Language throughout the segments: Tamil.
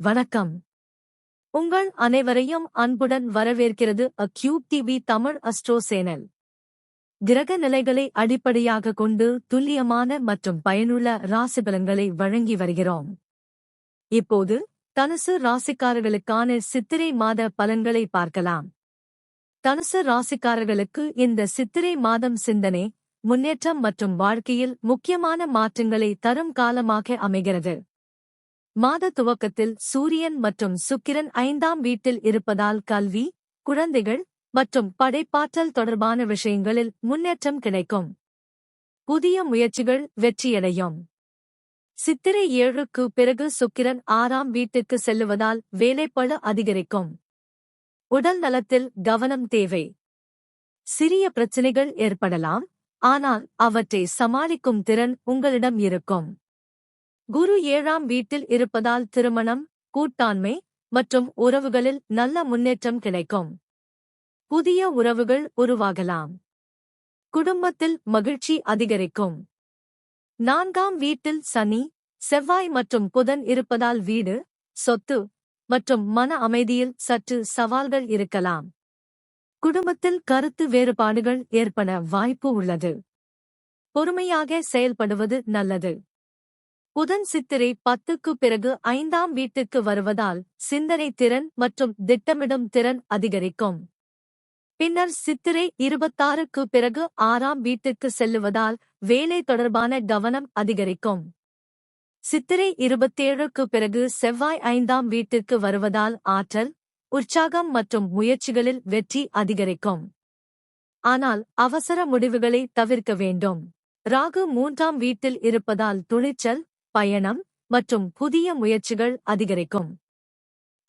வணக்கம். உங்கள் அனைவரையும் அன்புடன் வரவேற்கிறது cube TV Tamil astro channel. கிரக நிலைகளை அடிப்படையாக கொண்டு துல்லியமான மற்றும் பயனுள்ள ராசிபலன்களை வழங்கி வருகிறோம். இப்போது தனுசு ராசிக்காரர்களுக்கான சித்திரை மாத பலன்களை பார்க்கலாம். தனுசு ராசிக்காரர்களுக்கு இந்த சித்திரை மாதம் சிந்தனை, முன்னேற்றம் மற்றும் வாழ்க்கையில் முக்கியமான மாற்றங்களை தரும் காலமாக அமைகிறது. மாத துவக்கத்தில் சூரியன் மற்றும் சுக்கிரன் 5ஆம் வீட்டில் இருப்பதால் கல்வி, குழந்தைகள் மற்றும் படைப்பாற்றல் தொடர்பான விஷயங்களில் முன்னேற்றம் கிடைக்கும். புதிய முயற்சிகள் வெற்றியடையும். சித்திரை 7க்கு பிறகு சுக்கிரன் 6ஆம் வீட்டுக்கு செல்லுவதால் வேலைப்பளு அதிகரிக்கும். உடல் நலத்தில் கவனம் தேவை. சிறிய பிரச்சினைகள் ஏற்படலாம், ஆனால் அவற்றை சமாளிக்கும் திறன் உங்களிடம் இருக்கும். குரு 7ஆம் வீட்டில் இருப்பதால் திருமணம், கூட்டாண்மை மற்றும் உறவுகளில் நல்ல முன்னேற்றம் கிடைக்கும். புதிய உறவுகள் உருவாகலாம். குடும்பத்தில் மகிழ்ச்சி அதிகரிக்கும். 4ஆம் வீட்டில் சனி, செவ்வாய் மற்றும் புதன் இருப்பதால் வீடு, சொத்து மற்றும் மன அமைதியில் சற்று சவால்கள் இருக்கலாம். குடும்பத்தில் கருத்து வேறுபாடுகள் ஏற்பட வாய்ப்பு உள்ளது. பொறுமையாக செயல்படுவது நல்லது. புதன் சித்திரை 10க்கு பிறகு 5ஆம் வீட்டுக்கு வருவதால் சிந்தனை திறன் மற்றும் திட்டமிடும் திறன் அதிகரிக்கும். பின்னர் சித்திரை 26க்கு பிறகு 6ஆம் வீட்டுக்கு செல்லுவதால் வேலை தொடர்பான கவனம் அதிகரிக்கும். சித்திரை 27க்கு பிறகு செவ்வாய் 5ஆம் வீட்டிற்கு வருவதால் ஆற்றல், உற்சாகம் மற்றும் முயற்சிகளில் வெற்றி அதிகரிக்கும். ஆனால் அவசர முடிவுகளை தவிர்க்க வேண்டும். ராகு 3ஆம் வீட்டில் இருப்பதால் துணிச்சல், பயணம் மற்றும் புதிய முயற்சிகள் அதிகரிக்கும்.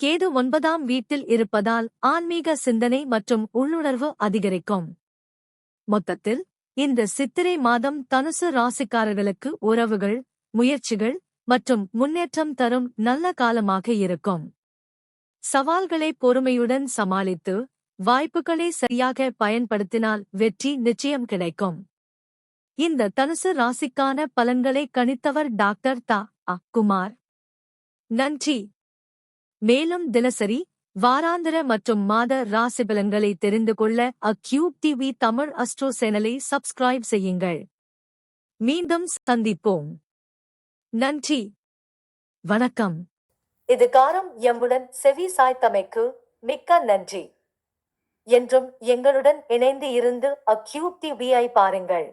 கேது 9ஆம் வீட்டில் இருப்பதால் ஆன்மீக சிந்தனை மற்றும் உள்ளுணர்வு அதிகரிக்கும். மொத்தத்தில் இந்த சித்திரை மாதம் தனுசு ராசிக்காரர்களுக்கு உறவுகள், முயற்சிகள் மற்றும் முன்னேற்றம் தரும் நல்ல காலமாக இருக்கும். சவால்களை பொறுமையுடன் சமாளித்து வாய்ப்புகளை சரியாக பயன்படுத்தினால் வெற்றி நிச்சயம் கிடைக்கும். இந்த தனுசு ராசிக்கான பலன்களை கணித்தவர் டாக்டர் குமார். நன்றி. மேலும் தினசரி, வாராந்திர மற்றும் மாத ராசி பலன்களை தெரிந்து கொள்ள கியூப் டிவி தமிழ் அஸ்ட்ரோ சேனலை சப்ஸ்கிரைப் செய்யுங்கள். மீண்டும் சந்திப்போம். நன்றி. வணக்கம். இதுகாரம் எம்முடன் செவி சாய்த்தமைக்கு மிக்க நன்றி. என்றும் எங்களுடன் இணைந்து இருந்து கியூப் டிவியை பாருங்கள்.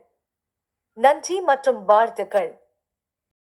நன்றி மற்றும் வாழ்த்துக்கள்.